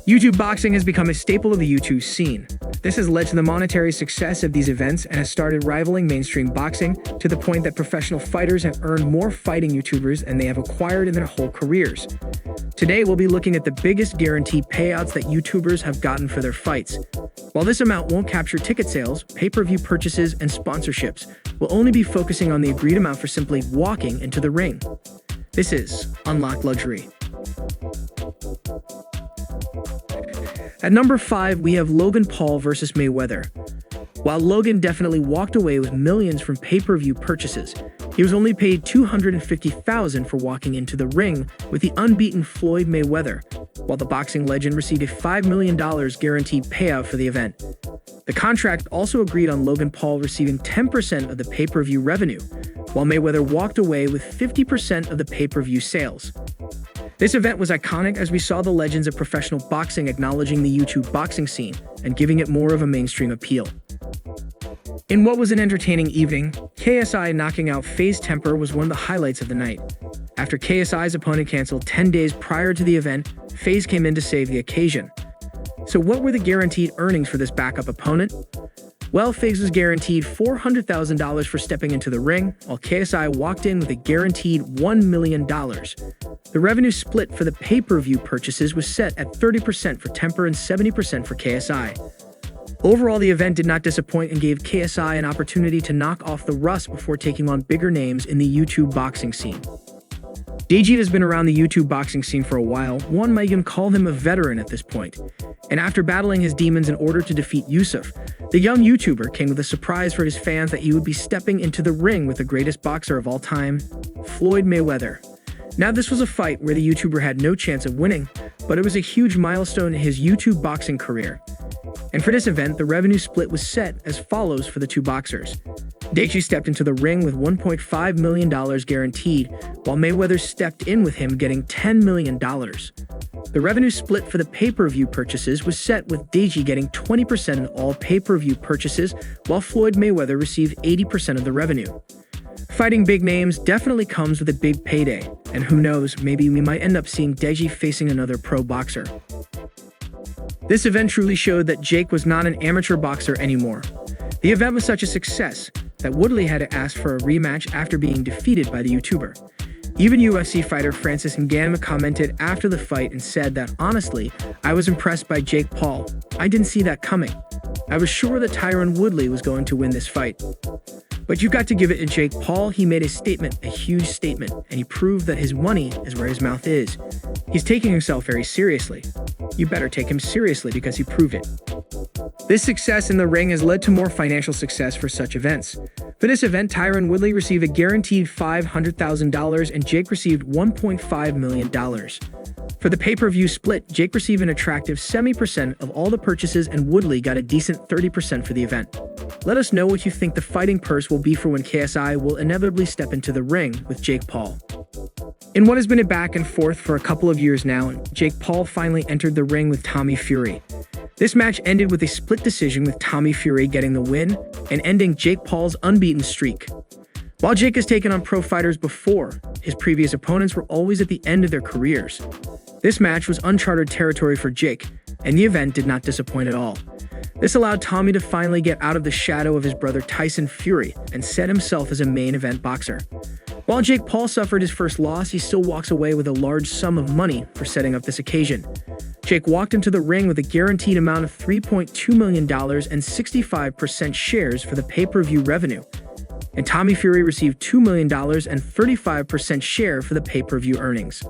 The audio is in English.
YouTube boxing has become a staple of the YouTube scene. This has led to the monetary success of these events and has started rivaling mainstream boxing to the point that professional fighters have earned more fighting YouTubers than they have acquired in their whole careers. Today, we'll be looking at the biggest guaranteed payouts that YouTubers have gotten for their fights. While this amount won't capture ticket sales, pay-per-view purchases, and sponsorships, we'll only be focusing on the agreed amount for simply walking into the ring. This is Unlock Luxury. At number 5, we have Logan Paul versus Mayweather. While Logan definitely walked away with millions from pay-per-view purchases, he was only paid $250,000 for walking into the ring with the unbeaten Floyd Mayweather, while the boxing legend received a $5 million guaranteed payout for the event. The contract also agreed on Logan Paul receiving 10% of the pay-per-view revenue, while Mayweather walked away with 50% of the pay-per-view sales. This event was iconic as we saw the legends of professional boxing acknowledging the YouTube boxing scene and giving it more of a mainstream appeal. In what was an entertaining evening, KSI knocking out Faze Temperrr was one of the highlights of the night. After KSI's opponent canceled 10 days prior to the event, Faze came in to save the occasion. So what were the guaranteed earnings for this backup opponent? Well, Faze was guaranteed $400,000 for stepping into the ring, while KSI walked in with a guaranteed $1 million. The revenue split for the pay-per-view purchases was set at 30% for Temperrr and 70% for KSI. Overall, the event did not disappoint and gave KSI an opportunity to knock off the rust before taking on bigger names in the YouTube boxing scene. Deji has been around the YouTube boxing scene for a while. One might even call him a veteran at this point. And after battling his demons in order to defeat Yusuf, the young YouTuber came with a surprise for his fans that he would be stepping into the ring with the greatest boxer of all time, Floyd Mayweather. Now, this was a fight where the YouTuber had no chance of winning, but it was a huge milestone in his YouTube boxing career. And for this event, the revenue split was set as follows for the two boxers. Deji stepped into the ring with $1.5 million guaranteed, while Mayweather stepped in with him getting $10 million. The revenue split for the pay-per-view purchases was set with Deji getting 20% in all pay-per-view purchases, while Floyd Mayweather received 80% of the revenue. Fighting big names definitely comes with a big payday, and who knows, maybe we might end up seeing Deji facing another pro boxer. This event truly showed that Jake was not an amateur boxer anymore. The event was such a success that Woodley had to ask for a rematch after being defeated by the YouTuber. Even UFC fighter Francis Ngannou commented after the fight and said that, honestly, I was impressed by Jake Paul. I didn't see that coming. I was sure that Tyron Woodley was going to win this fight. But you got to give it to Jake Paul. He made a statement, a huge statement, and he proved that his money is where his mouth is. He's taking himself very seriously. You better take him seriously because he proved it. This success in the ring has led to more financial success for such events. For this event, Tyron Woodley received a guaranteed $500,000 and Jake received $1.5 million. For the pay-per-view split, Jake received an attractive 70% of all the purchases and Woodley got a decent 30% for the event. Let us know what you think the fighting purse will be for when KSI will inevitably step into the ring with Jake Paul. In what has been a back and forth for a couple of years now, Jake Paul finally entered the ring with Tommy Fury. This match ended with a split decision with Tommy Fury getting the win and ending Jake Paul's unbeaten streak. While Jake has taken on pro fighters before, his previous opponents were always at the end of their careers. This match was uncharted territory for Jake, and the event did not disappoint at all. This allowed Tommy to finally get out of the shadow of his brother Tyson Fury and set himself as a main event boxer. While Jake Paul suffered his first loss, he still walks away with a large sum of money for setting up this occasion. Jake walked into the ring with a guaranteed amount of $3.2 million and 65% shares for the pay-per-view revenue. And Tommy Fury received $2 million and 35% share for the pay-per-view earnings.